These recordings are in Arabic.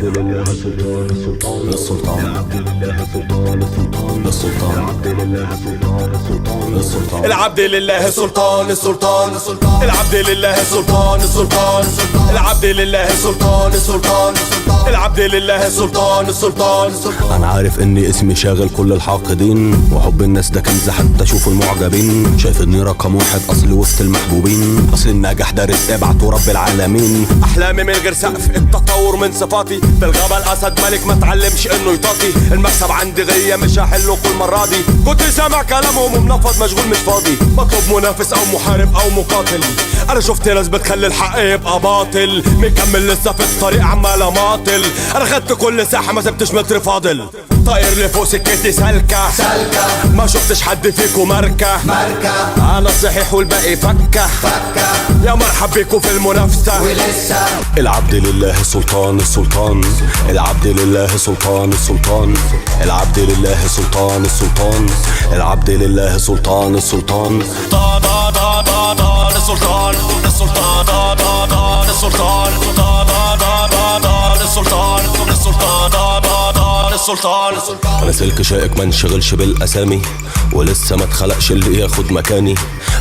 لله سلطان السلطان السلطان العبد لله سلطان السلطان السلطان العبد لله سلطان السلطان السلطان العبد لله سلطان السلطان السلطان العبد لله سلطان السلطان العبد لله سلطان السلطان العبد لله سلطان السلطان. انا عارف اني اسمي شاغل كل الحاقدين، وحب الناس ده كنز حتى اشوف المعجبين. شايف اني رقم واحد اصلي وسط المحبوبين، اصل النجاح ده رزق ابعته رب العالمين. احلامي من غير سقف، التطور من صفاتي. بالغابة الاسد ملك ما تعلمش انه يطاطي. المكسب عندي غية مش هحله كل مرة دي. كنت سامع كلامهم ومنفض مشغول مش فاضي. بطلب منافس او محارب او مقاتل. انا شفت ناس بتخلي الحق يبقى باطل، مكمل لسه في الطريق عمال اماطل. انا خدت كل ساحة ما سبتش متر فاضل. طاير لفوق سكتي سالكة ما شفتش حد فيكو ماركة. انا صحيح والباقي فكة يا مرحب بيكو في المنافسة. ولسه العبد لله سلطان السلطان العبد لله سلطان السلطان العبد لله سلطان السلطان العبد لله سلطان السلطان. دا دا دا دا دا السلطان السلطان دا دا دا السلطان دا دا دا دا دا السلطان السلطان دا دا دا السلطان. انا سلك شائك ما انشغلش بالاسامي، ولسه ما اتخلقش اللي ياخد مكاني.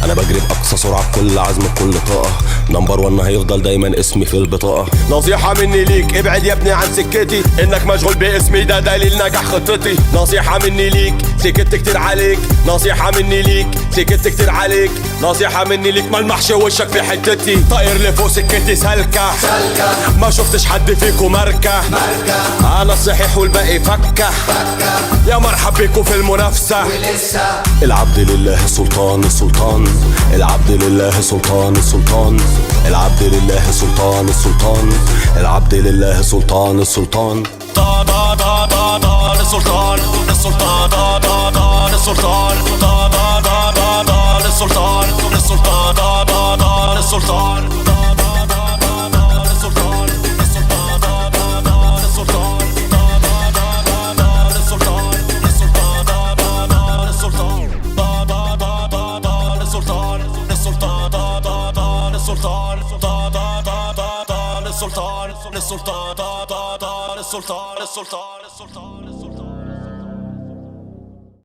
انا بجري باقصى سرعه بكل عزم بكل طاقه، نمبر 1 هيفضل دايما اسمي في البطاقه. نصيحة مني ليك ابعد يا ابني عن سكتي، انك مشغول باسمي ده دليل نجاح خطتي. نصيحة مني ليك سكت كتير عليك، نصيحة مني ليك سكت كتير عليك، نصيحة مني ليك ملمحش وشك في حتتي. طاير لفوق سكتي سالكة ما شفتش حد فيكو ماركة. انا الصحيح والباقي فكة يا مرحب بيكو في المنافسة. ولسه العبد لله سلطان السلطان العبد لله سلطان السلطان العبد لله سلطان السلطان العبد لله سلطان السلطان. دا دا دا دا دا السلطان السلطان دا دا دا السلطان دا دا دا دا دا السلطان السلطان دا دا دا السلطان دا دا دا دا السلطان السلطان دا دا دا السلطان دا دا دا دا السلطان السلطان دا دا دا السلطان دا دا دا دا السلطان السلطان دا دا دا السلطان دا دا دا دا السلطان السلطان دا دا دا السلطان السلطان السلطان.